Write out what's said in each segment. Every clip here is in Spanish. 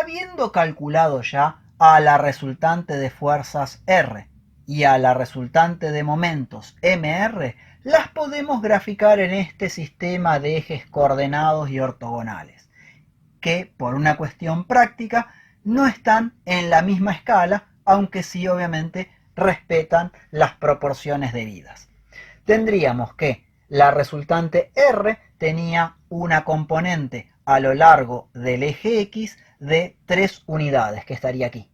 Habiendo calculado ya a la resultante de fuerzas R y a la resultante de momentos MR, las podemos graficar en este sistema de ejes coordenados y ortogonales, que por una cuestión práctica no están en la misma escala, aunque sí obviamente respetan las proporciones debidas. Tendríamos que la resultante R tenía una componente a lo largo del eje X de 3 unidades, que estaría aquí.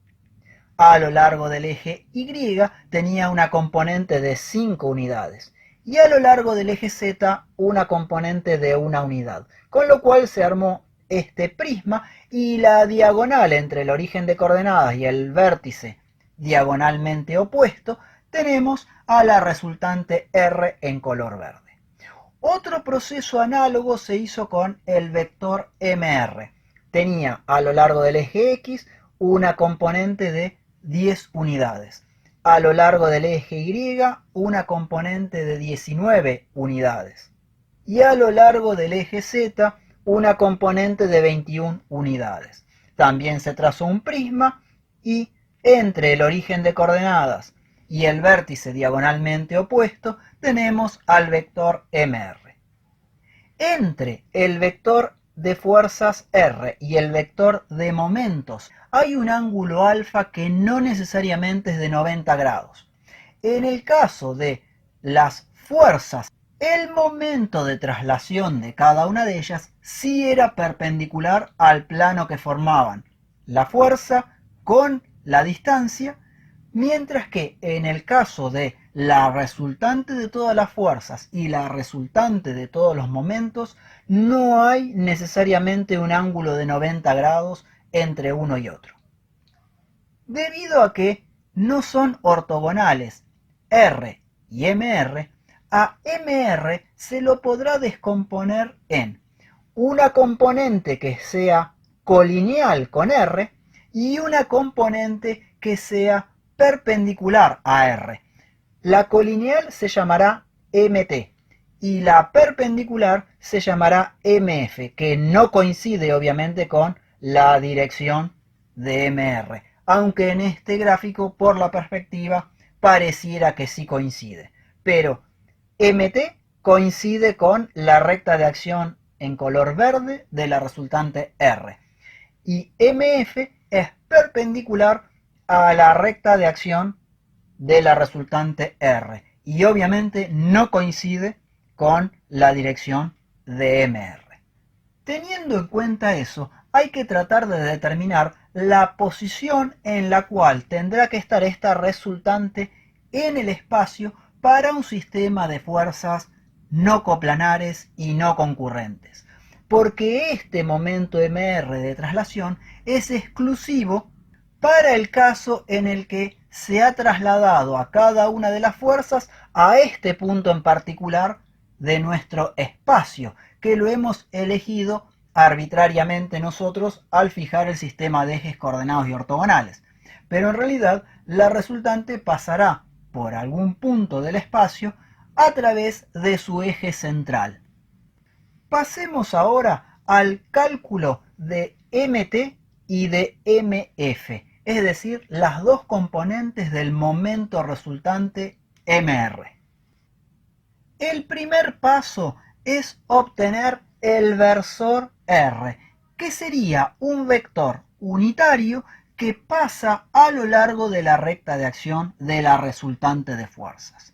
A lo largo del eje Y tenía una componente de 5 unidades. Y a lo largo del eje Z una componente de 1 unidad. Con lo cual se armó este prisma y la diagonal entre el origen de coordenadas y el vértice diagonalmente opuesto, tenemos a la resultante R en color verde. Otro proceso análogo se hizo con el vector MR. Tenía a lo largo del eje X una componente de 10 unidades. A lo largo del eje Y una componente de 19 unidades. Y a lo largo del eje Z una componente de 21 unidades. También se trazó un prisma y entre el origen de coordenadas y el vértice diagonalmente opuesto tenemos al vector MR. Entre el vector de fuerzas R y el vector de momentos hay un ángulo alfa que no necesariamente es de 90 grados. En el caso de las fuerzas, el momento de traslación de cada una de ellas sí era perpendicular al plano que formaban la fuerza con la distancia, mientras que en el caso de la resultante de todas las fuerzas y la resultante de todos los momentos, no hay necesariamente un ángulo de 90 grados entre uno y otro. Debido a que no son ortogonales R y MR, a MR se lo podrá descomponer en una componente que sea colineal con R y una componente que sea perpendicular a R. La colineal se llamará MT y la perpendicular se llamará MF, que no coincide obviamente con la dirección de MR, aunque en este gráfico por la perspectiva pareciera que sí coincide. Pero MT coincide con la recta de acción en color verde de la resultante R y MF es perpendicular a la recta de acción de la resultante R y obviamente no coincide con la dirección de MR. Teniendo en cuenta eso, hay que tratar de determinar la posición en la cual tendrá que estar esta resultante en el espacio para un sistema de fuerzas no coplanares y no concurrentes, porque este momento MR de traslación es exclusivo para el caso en el que se ha trasladado a cada una de las fuerzas a este punto en particular de nuestro espacio, que lo hemos elegido arbitrariamente nosotros al fijar el sistema de ejes coordenados y ortogonales. Pero en realidad la resultante pasará por algún punto del espacio a través de su eje central. Pasemos ahora al cálculo de MT y de MF, es decir, las dos componentes del momento resultante MR. El primer paso es obtener el versor R, que sería un vector unitario que pasa a lo largo de la recta de acción de la resultante de fuerzas.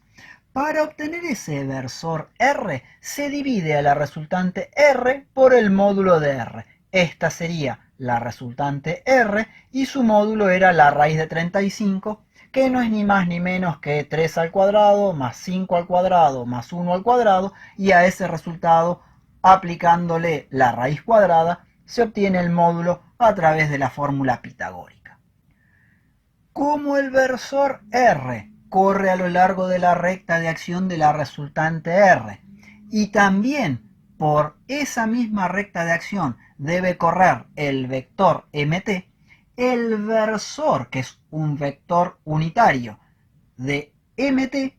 Para obtener ese versor R, se divide a la resultante R por el módulo de R. Esta sería la resultante R y su módulo era la raíz de 35, que no es ni más ni menos que 3 al cuadrado más 5 al cuadrado más 1 al cuadrado, y a ese resultado, aplicándole la raíz cuadrada, se obtiene el módulo a través de la fórmula pitagórica. Como el versor R corre a lo largo de la recta de acción de la resultante R y también por esa misma recta de acción debe correr el vector MT, el versor, que es un vector unitario de MT,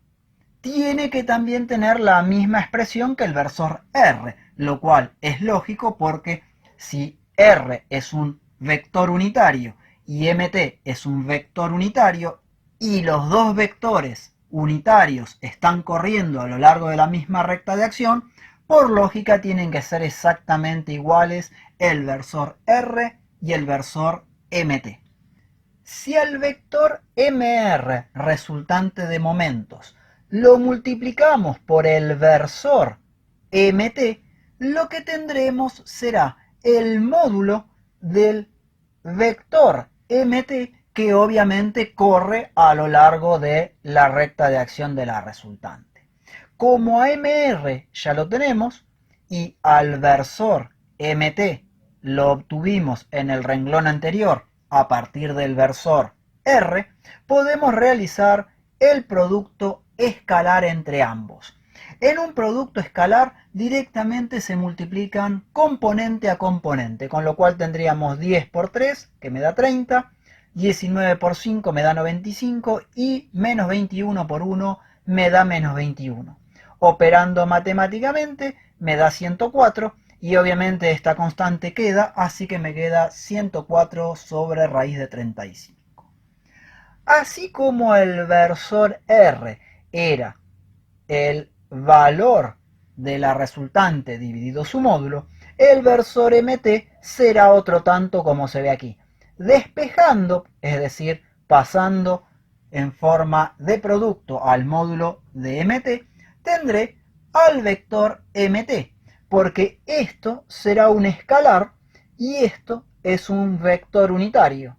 tiene que también tener la misma expresión que el versor R, lo cual es lógico porque si R es un vector unitario y mt es un vector unitario y los dos vectores unitarios están corriendo a lo largo de la misma recta de acción, por lógica tienen que ser exactamente iguales el versor R y el versor mt. Si al vector mr resultante de momentos lo multiplicamos por el versor mt, lo que tendremos será el módulo del vector mt que obviamente corre a lo largo de la recta de acción de la resultante. Como a mr ya lo tenemos y al versor mt lo obtuvimos en el renglón anterior a partir del versor R, podemos realizar el producto escalar entre ambos. En un producto escalar directamente se multiplican componente a componente, con lo cual tendríamos 10 por 3, que me da 30, 19 por 5 me da 95 y menos 21 por 1 me da menos 21. Operando matemáticamente me da 104 y obviamente esta constante queda, así que me queda 104 sobre raíz de 35. Así como el versor R era el valor de la resultante dividido su módulo, el versor mt será otro tanto como se ve aquí. Despejando, es decir, pasando en forma de producto al módulo de mt, tendré al vector mt, porque esto será un escalar y esto es un vector unitario.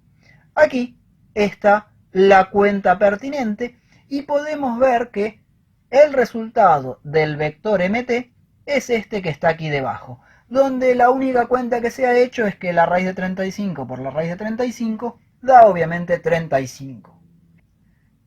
Aquí está la cuenta pertinente y podemos ver que el resultado del vector mt es este que está aquí debajo, donde la única cuenta que se ha hecho es que la raíz de 35 por la raíz de 35 da obviamente 35.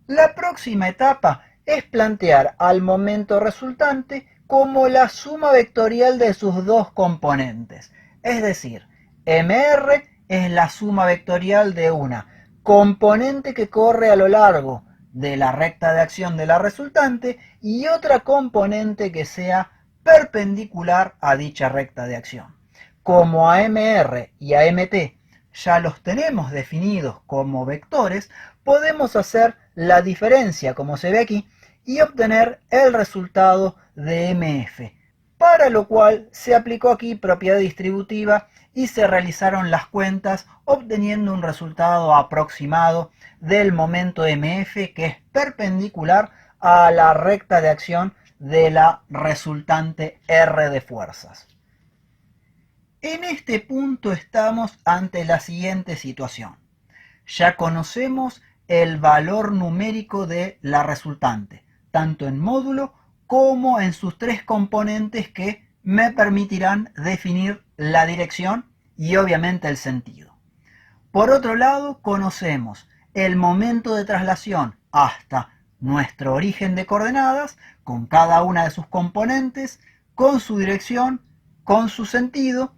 La próxima etapa es plantear al momento resultante como la suma vectorial de sus dos componentes. Es decir, mr es la suma vectorial de una componente que corre a lo largo de la recta de acción de la resultante y otra componente que sea perpendicular a dicha recta de acción. Como a mr y a mt ya los tenemos definidos como vectores, podemos hacer la diferencia, como se ve aquí, y obtener el resultado de mf, para lo cual se aplicó aquí propiedad distributiva y se realizaron las cuentas obteniendo un resultado aproximado del momento mf que es perpendicular a la recta de acción de la resultante R de fuerzas. En este punto estamos ante la siguiente situación. Ya conocemos el valor numérico de la resultante, tanto en módulo como en sus tres componentes que me permitirán definir la dirección y obviamente el sentido. Por otro lado, conocemos el momento de traslación hasta nuestro origen de coordenadas con cada una de sus componentes, con su dirección, con su sentido,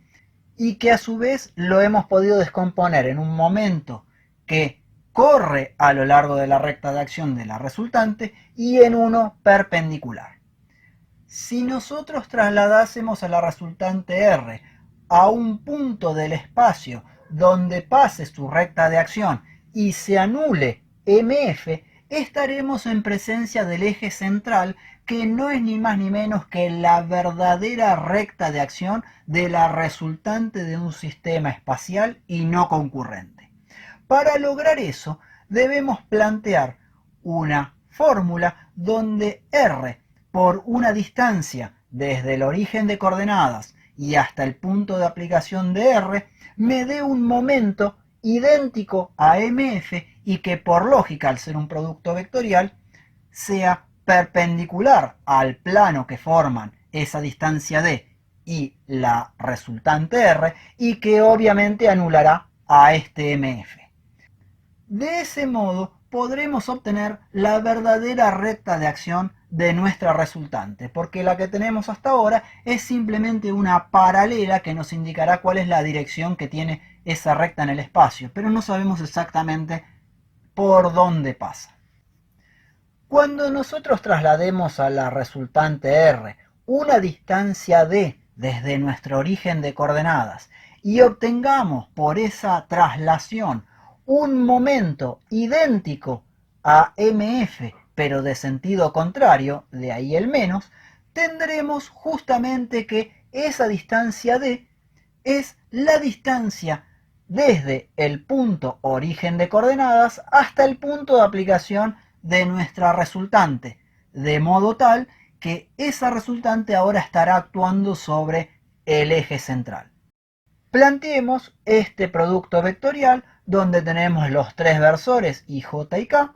y que a su vez lo hemos podido descomponer en un momento que corre a lo largo de la recta de acción de la resultante y en uno perpendicular. Si nosotros trasladásemos a la resultante R a un punto del espacio donde pase su recta de acción y se anule MF, estaremos en presencia del eje central, que no es ni más ni menos que la verdadera recta de acción de la resultante de un sistema espacial y no concurrente. Para lograr eso, debemos plantear una fórmula donde R, por una distancia desde el origen de coordenadas y hasta el punto de aplicación de R, me dé un momento idéntico a MF y que por lógica, al ser un producto vectorial, sea perpendicular al plano que forman esa distancia D y la resultante R y que obviamente anulará a este MF. De ese modo podremos obtener la verdadera recta de acción de nuestra resultante, porque la que tenemos hasta ahora es simplemente una paralela que nos indicará cuál es la dirección que tiene esa recta en el espacio, pero no sabemos exactamente por dónde pasa. Cuando nosotros traslademos a la resultante R una distancia D desde nuestro origen de coordenadas y obtengamos por esa traslación un momento idéntico a MF, pero de sentido contrario, de ahí el menos, tendremos justamente que esa distancia D es la distancia desde el punto origen de coordenadas hasta el punto de aplicación de nuestra resultante, de modo tal que esa resultante ahora estará actuando sobre el eje central. Planteemos este producto vectorial donde tenemos los tres versores i, j y k,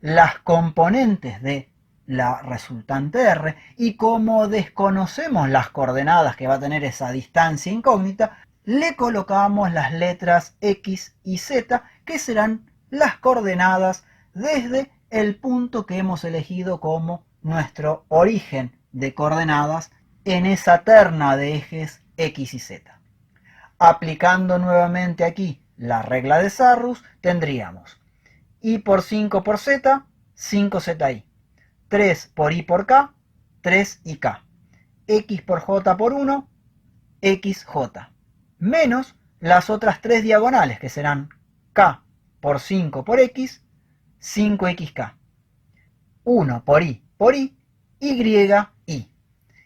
las componentes de la resultante R, y como desconocemos las coordenadas que va a tener esa distancia incógnita, le colocamos las letras X y Z, que serán las coordenadas desde el punto que hemos elegido como nuestro origen de coordenadas en esa terna de ejes X y Z. Aplicando nuevamente aquí la regla de Sarrus, tendríamos i por 5 por z, 5zi. 3 por i por k, 3ik. X por j por 1, xj. Menos las otras tres diagonales, que serán k por 5 por x, 5xk. 1 por i, y.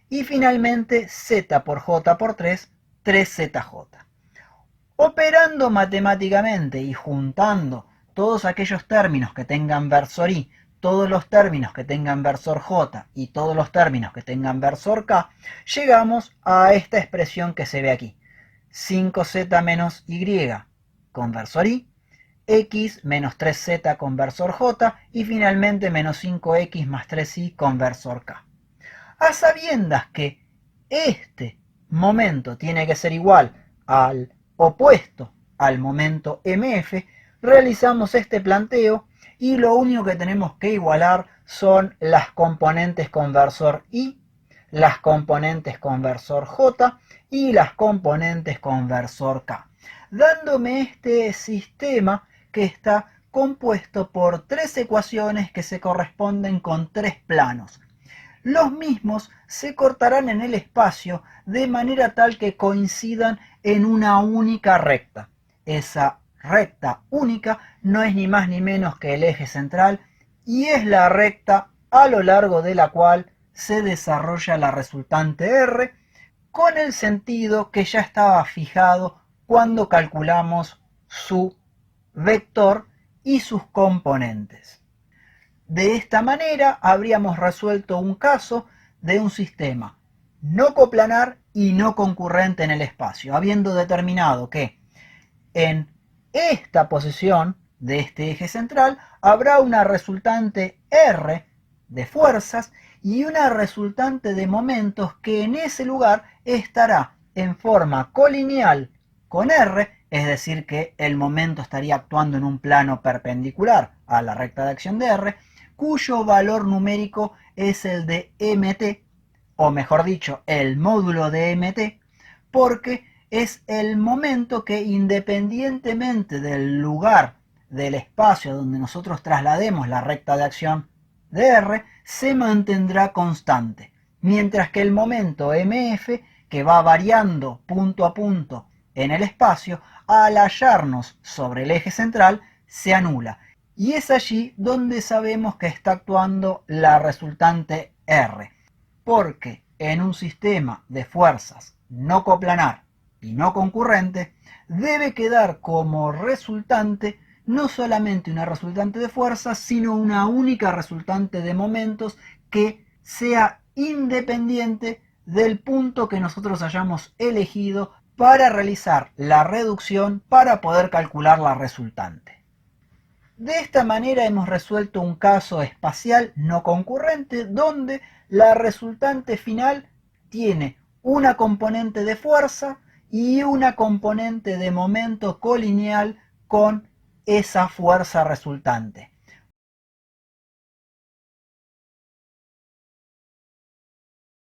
Y finalmente z por j por 3, 3zj. Operando matemáticamente y juntando todos aquellos términos que tengan versor i, todos los términos que tengan versor j y todos los términos que tengan versor k, llegamos a esta expresión que se ve aquí. 5z menos y con versor i, x menos 3z con versor j y finalmente menos 5x más 3y con versor k. A sabiendas que este momento tiene que ser igual al opuesto al momento MF, realizamos este planteo y lo único que tenemos que igualar son las componentes con versor I, las componentes con versor J y las componentes con versor K, dándome este sistema que está compuesto por tres ecuaciones que se corresponden con tres planos. Los mismos se cortarán en el espacio de manera tal que coincidan en una única recta. Esa recta única no es ni más ni menos que el eje central y es la recta a lo largo de la cual se desarrolla la resultante R con el sentido que ya estaba fijado cuando calculamos su vector y sus componentes. De esta manera habríamos resuelto un caso de un sistema no coplanar y no concurrente en el espacio, habiendo determinado que en esta posición de este eje central habrá una resultante R de fuerzas y una resultante de momentos que en ese lugar estará en forma colineal con R, es decir que el momento estaría actuando en un plano perpendicular a la recta de acción de R, cuyo valor numérico es el de mt, o mejor dicho, el módulo de mt, porque es el momento que independientemente del lugar del espacio donde nosotros traslademos la recta de acción de R, se mantendrá constante, mientras que el momento mf, que va variando punto a punto en el espacio, al hallarnos sobre el eje central, se anula. Y es allí donde sabemos que está actuando la resultante R, porque en un sistema de fuerzas no coplanar y no concurrente, debe quedar como resultante no solamente una resultante de fuerzas, sino una única resultante de momentos que sea independiente del punto que nosotros hayamos elegido para realizar la reducción para poder calcular la resultante. De esta manera hemos resuelto un caso espacial no concurrente donde la resultante final tiene una componente de fuerza y una componente de momento colineal con esa fuerza resultante.